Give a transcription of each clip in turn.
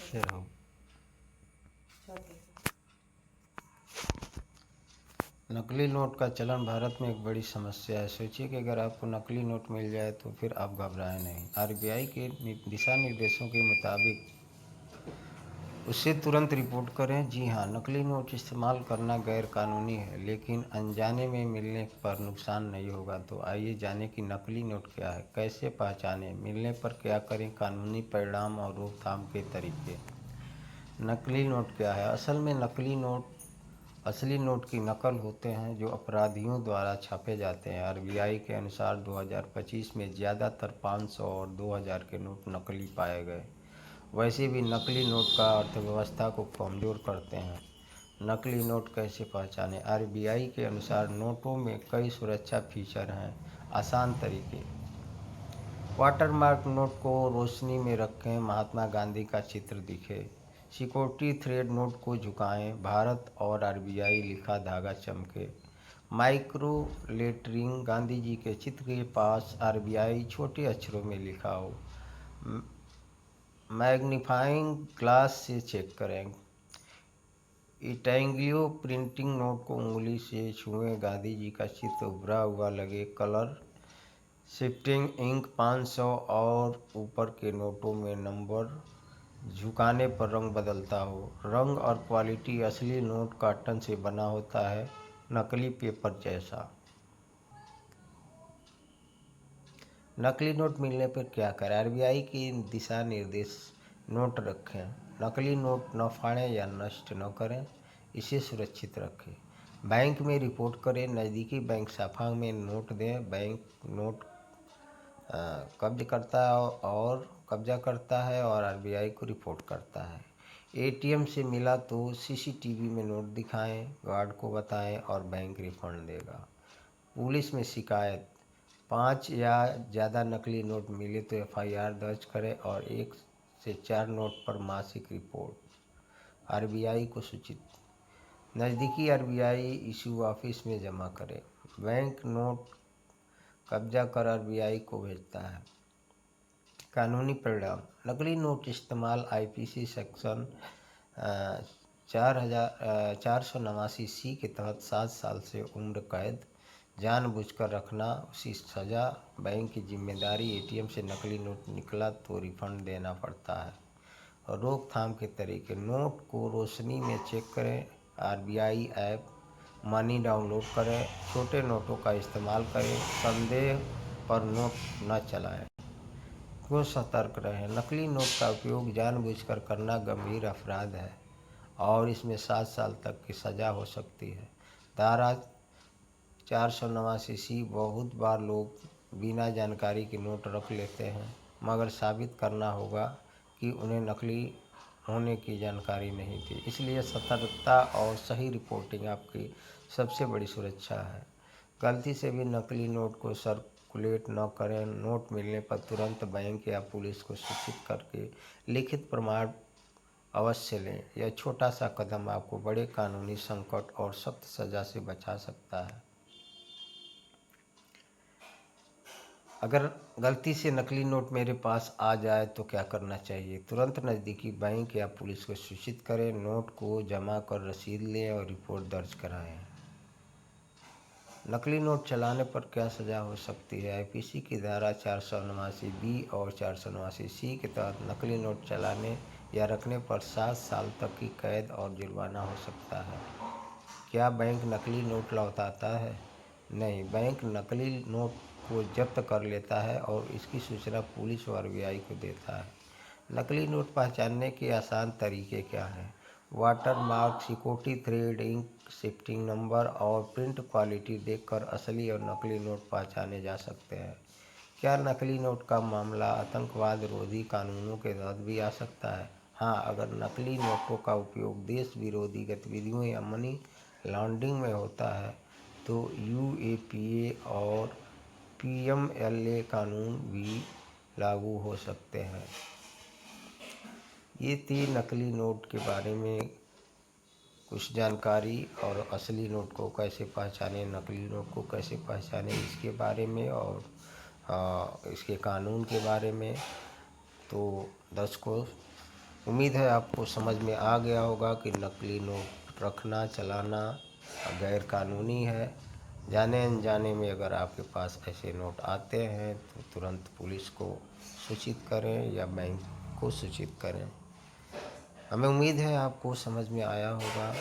से रहो। नकली नोट का चलन भारत में एक बड़ी समस्या है। सोचिए कि अगर आपको नकली नोट मिल जाए तो फिर आप घबराएं नहीं। आरबीआई के दिशा निर्देशों के मुताबिक उसे तुरंत रिपोर्ट करें। जी हाँ, नकली नोट इस्तेमाल करना गैर कानूनी है, लेकिन अनजाने में मिलने पर नुकसान नहीं होगा। तो आइए जानें कि नकली नोट क्या है, कैसे पहचानें, मिलने पर क्या करें, कानूनी परिणाम और रोकथाम के तरीके। नकली नोट क्या है? असल में नकली नोट असली नोट की नकल होते हैं जो अपराधियों द्वारा छापे जाते हैं। आरबीआई के अनुसार 2025 में ज़्यादातर 500 और 2000 के नोट नकली पाए गए। वैसे भी नकली नोट का अर्थव्यवस्था को कमज़ोर करते हैं। नकली नोट कैसे पहचानें? आरबीआई के अनुसार नोटों में कई सुरक्षा फीचर हैं। आसान तरीके: वाटरमार्क नोट को रोशनी में रखें, महात्मा गांधी का चित्र दिखे। सिक्योरिटी थ्रेड नोट को झुकाएं, भारत और आरबीआई लिखा धागा चमके। माइक्रो लेटरिंग, गांधी जी के चित्र के पास आरबीआई छोटे अक्षरों में लिखा हो। मैग्नीफाइंग ग्लास से चेक करें। इटैंगियो प्रिंटिंग नोट को उंगली से छुएं, गांधी जी का चित्र उभरा हुआ लगे। कलर शिफ्टिंग इंक 500 और ऊपर के नोटों में नंबर झुकाने पर रंग बदलता हो। रंग और क्वालिटी: असली नोट कॉटन से बना होता है, नकली पेपर जैसा। नकली नोट मिलने पर क्या करें? आरबीआई के दिशा निर्देश: नोट रखें, नकली नोट न फाड़ें या नष्ट न करें, इसे सुरक्षित रखें। बैंक में रिपोर्ट करें, नज़दीकी बैंक शाखा में नोट दें। बैंक नोट कब्जा करता है और आरबीआई को रिपोर्ट करता है। एटीएम से मिला तो सीसीटीवी में नोट दिखाएं, गार्ड को बताएं और बैंक रिफंड देगा। पुलिस में शिकायत: 5 या ज़्यादा नकली नोट मिले तो एफआईआर दर्ज करें और 1 से 4 नोट पर मासिक रिपोर्ट आरबीआई को सूचित। नज़दीकी आरबीआई इशू ऑफिस में जमा करें। बैंक नोट कब्जा कर आरबीआई को भेजता है। कानूनी परिणाम: नकली नोट इस्तेमाल आईपीसी सेक्शन 489C के तहत 7 साल से उम्र कैद, जानबूझकर रखना उसी सज़ा, बैंक की जिम्मेदारी। एटीएम से नकली नोट निकला तो रिफंड देना पड़ता है। रोकथाम के तरीके: नोट को रोशनी में चेक करें, आरबीआई ऐप मनी डाउनलोड करें, छोटे नोटों का इस्तेमाल करें, संदेह पर नोट न चलाएं। क्यों सतर्क रहें? नकली नोट का उपयोग जानबूझकर करना गंभीर अपराध है और इसमें 7 साल तक की सज़ा हो सकती है। धारा 489C: बहुत बार लोग बिना जानकारी के नोट रख लेते हैं, मगर साबित करना होगा कि उन्हें नकली होने की जानकारी नहीं थी। इसलिए सतर्कता और सही रिपोर्टिंग आपकी सबसे बड़ी सुरक्षा है। गलती से भी नकली नोट को सर्कुलेट न करें। नोट मिलने पर तुरंत बैंक या पुलिस को सूचित करके लिखित प्रमाण अवश्य लें। यह छोटा सा कदम आपको बड़े कानूनी संकट और सख्त सज़ा से बचा सकता है। अगर गलती से नकली नोट मेरे पास आ जाए तो क्या करना चाहिए? तुरंत नज़दीकी बैंक या पुलिस को सूचित करें, नोट को जमा कर रसीद लें और रिपोर्ट दर्ज कराएं। नकली नोट चलाने पर क्या सज़ा हो सकती है? आईपीसी की धारा 489B और 489C के तहत नकली नोट चलाने या रखने पर 7 साल तक की कैद और जुर्माना हो सकता है। क्या बैंक नकली नोट लौटाता है? नहीं, बैंक नकली नोट को जब्त कर लेता है और इसकी सूचना पुलिस और आरबीआई को देता है। नकली नोट पहचानने के आसान तरीके क्या हैं? Watermark, security thread, ink shifting number और प्रिंट क्वालिटी देखकर असली और नकली नोट पहचाने जा सकते हैं। क्या नकली नोट का मामला आतंकवाद रोधी कानूनों के तहत भी आ सकता है? हाँ, अगर नकली नोटों का उपयोग देश विरोधी गतिविधियों या मनी लॉन्ड्रिंग में होता है तो यूएपीए और पीएमएलए कानून भी लागू हो सकते हैं। ये थी नकली नोट के बारे में कुछ जानकारी और असली नोट को कैसे पहचाने, नकली नोट को कैसे पहचाने, इसके बारे में और इसके कानून के बारे में। तो दर्शकों, उम्मीद है आपको समझ में आ गया होगा कि नकली नोट रखना चलाना गैर कानूनी है। जाने अनजाने में अगर आपके पास ऐसे नोट आते हैं तो तुरंत पुलिस को सूचित करें या बैंक को सूचित करें। हमें उम्मीद है आपको समझ में आया होगा।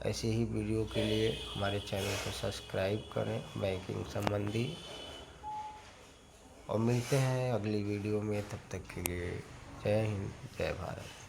ऐसे ही वीडियो के लिए हमारे चैनल को सब्सक्राइब करें बैंकिंग संबंधी, और मिलते हैं अगली वीडियो में। तब तक के लिए जय हिंद, जय भारत।